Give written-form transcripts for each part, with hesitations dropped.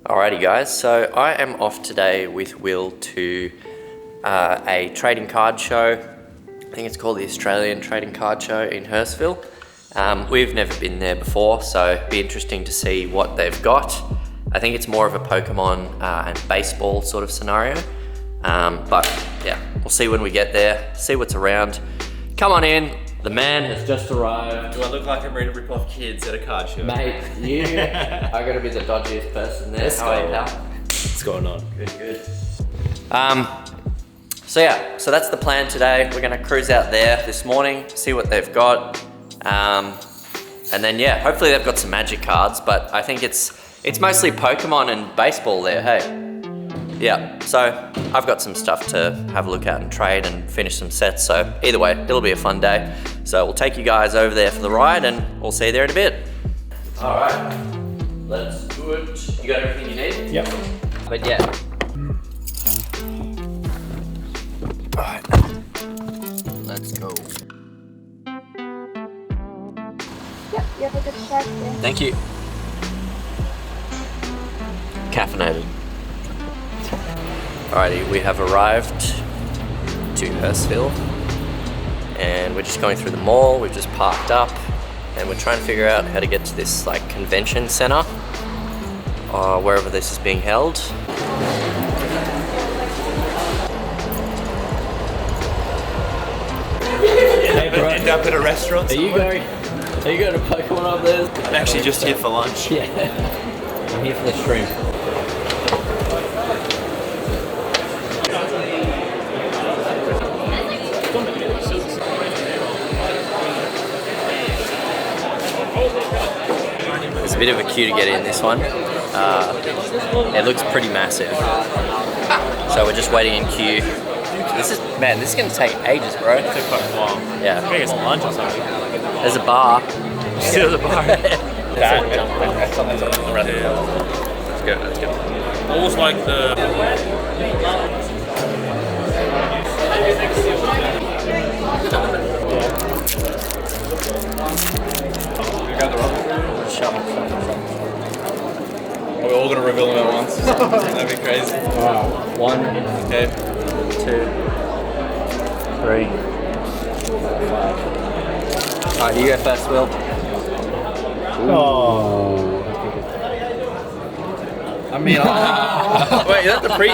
Alrighty guys, so I am off today with Will to a trading card show. I think it's called the Australian Trading Card Show in Hurstville. We've never been there before, so it'd be interesting to see what they've got. I think it's more of a Pokemon and baseball sort of scenario. But yeah, we'll see when we get there, see what's around. Come on in, the man has just arrived. Do I look like I'm ready to rip off kids at a card show? Mate, you are gonna be the dodgiest person there. What's going on? Good. So that's the plan today. We're gonna cruise out there this morning, see what they've got. And then yeah, hopefully they've got some magic cards, but I think it's mostly Pokemon and baseball there, hey? Yeah, so I've got some stuff to have a look at and trade and finish some sets, so either way, it'll be a fun day. So we'll take you guys over there for the ride and we'll see you there in a bit. All right, let's do it. You got everything you need? Yep. But yeah. All right, let's go. Yep, you have a good start there. Thank you. Caffeinated. Alrighty, we have arrived to Hurstville and we're just going through the mall. We've just parked up and we're trying to figure out how to get to this like convention center or wherever this is being held. End up at a restaurant. Are you going to Pokemon up there? I'm actually just here for lunch. Yeah, I'm here for the shrimp. It's a bit of a queue to get in this one. It looks pretty massive. So we're just waiting in queue. This is gonna take ages, bro. It took quite a while. Yeah. I think it's lunch or something. There's a bar. Still the bar. That's good, that's good. Almost like the... We're all gonna reveal them at once. That'd be crazy. Alright, 1, Okay. 2, 3, 5. Alright, you go first, Will. Oh. I mean, wait,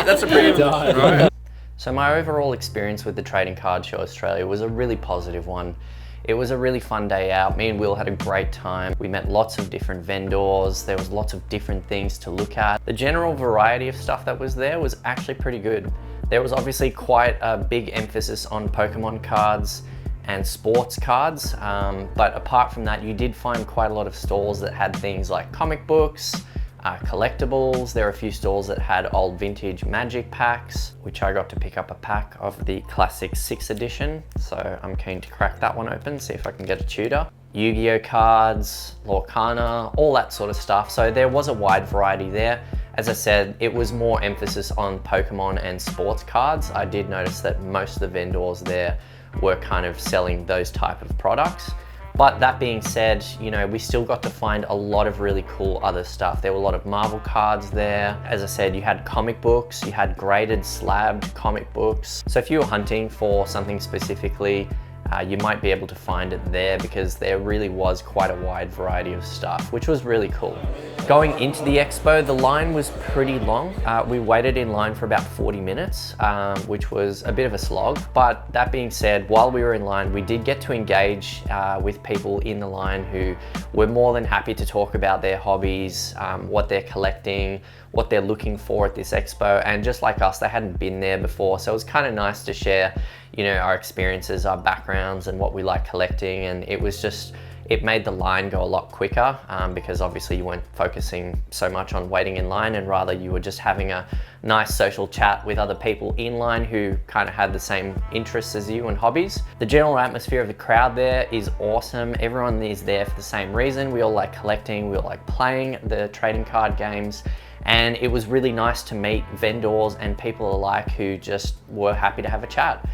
that's a pre right? So my overall experience with the Trading Card Show Australia was a really positive one. It was a really fun day out. Me and Will had a great time. We met lots of different vendors. There was lots of different things to look at. The general variety of stuff that was there was actually pretty good. There was obviously quite a big emphasis on Pokemon cards and sports cards. But apart from that, you did find quite a lot of stalls that had things like comic books, collectibles. There are a few stores that had old vintage Magic packs, which I got to pick up a pack of the classic 6th edition. So I'm keen to crack that one open, see if I can get a tutor. Yu-Gi-Oh cards, Lorcana, all that sort of stuff. So there was a wide variety there. As I said, it was more emphasis on Pokemon and sports cards. I did notice that most of the vendors there were kind of selling those type of products. But that being said, you know, we still got to find a lot of really cool other stuff. There were a lot of Marvel cards there. As I said, you had comic books, you had graded slabbed comic books. So if you were hunting for something specifically, you might be able to find it there because there really was quite a wide variety of stuff, which was really cool. Going into the expo, the line was pretty long. We waited in line for about 40 minutes, which was a bit of a slog. But that being said, while we were in line, we did get to engage with people in the line who were more than happy to talk about their hobbies, what they're collecting, what they're looking for at this expo. And just like us, they hadn't been there before. So it was kind of nice to share, you know, our experiences, our backgrounds and what we like collecting. And it made the line go a lot quicker because obviously you weren't focusing so much on waiting in line and rather you were just having a nice social chat with other people in line who kind of had the same interests as you and hobbies. The general atmosphere of the crowd there is awesome. Everyone is there for the same reason. We all like collecting, we all like playing the trading card games. And it was really nice to meet vendors and people alike who just were happy to have a chat.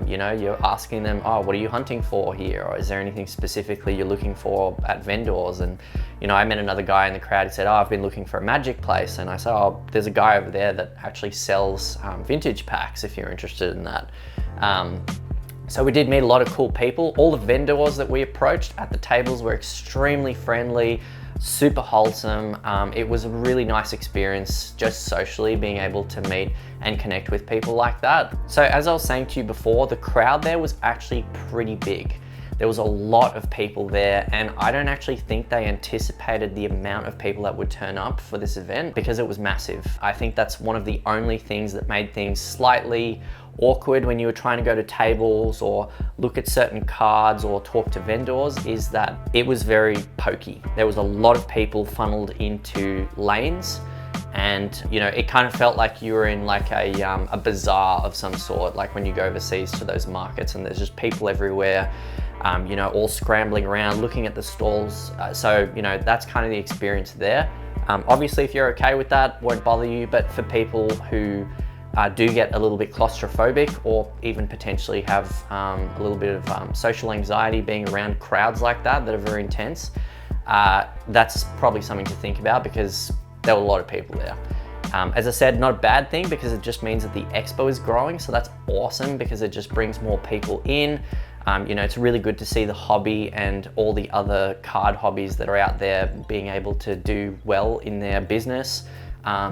You know, you're asking them, oh, what are you hunting for here? Or is there anything specifically you're looking for at vendors? And, you know, I met another guy in the crowd who said, oh, I've been looking for a magic place. And I said, oh, there's a guy over there that actually sells vintage packs if you're interested in that. So we did meet a lot of cool people. All the vendors that we approached at the tables were extremely friendly, super wholesome. It was a really nice experience just socially being able to meet and connect with people like that. So as I was saying to you before, the crowd there was actually pretty big. There was a lot of people there, and I don't actually think they anticipated the amount of people that would turn up for this event because it was massive. I think that's one of the only things that made things slightly awkward when you were trying to go to tables or look at certain cards or talk to vendors, is that it was very pokey. There was a lot of people funneled into lanes, and you know, it kind of felt like you were in like a bazaar of some sort, like when you go overseas to those markets and there's just people everywhere, you know, all scrambling around looking at the stalls. So you know, that's kind of the experience there. Obviously if you're okay with that, won't bother you, but for people who do get a little bit claustrophobic or even potentially have a little bit of social anxiety being around crowds like that are very intense, that's probably something to think about because there were a lot of people there. As I said, not a bad thing because it just means that the expo is growing, so that's awesome because it just brings more people in. You know, it's really good to see the hobby and all the other card hobbies that are out there being able to do well in their business.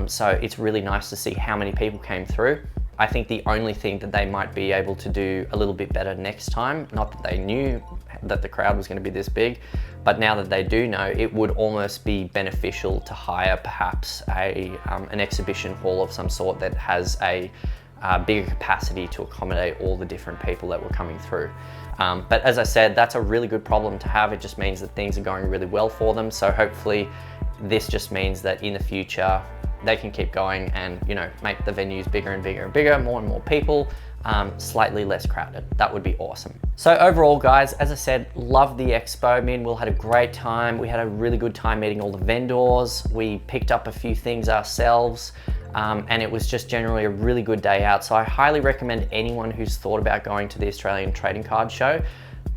So it's really nice to see how many people came through. I think the only thing that they might be able to do a little bit better next time, not that they knew that the crowd was going to be this big, but now that they do know, it would almost be beneficial to hire perhaps an exhibition hall of some sort that has a bigger capacity to accommodate all the different people that were coming through. But as I said, that's a really good problem to have. It just means that things are going really well for them. So hopefully this just means that in the future, they can keep going and, you know, make the venues bigger and bigger and bigger, more and more people, slightly less crowded. That would be awesome. So overall, guys, as I said, loved the expo. Me and Will had a great time. We had a really good time meeting all the vendors. We picked up a few things ourselves, and it was just generally a really good day out. So I highly recommend anyone who's thought about going to the Australian Trading Card Show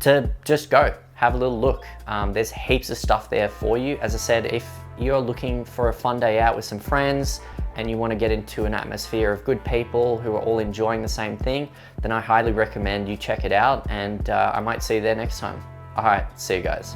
to just go, have a little look. There's heaps of stuff there for you. As I said, if you're looking for a fun day out with some friends and you want to get into an atmosphere of good people who are all enjoying the same thing, then I highly recommend you check it out, and I might see you there next time. All right, see you guys.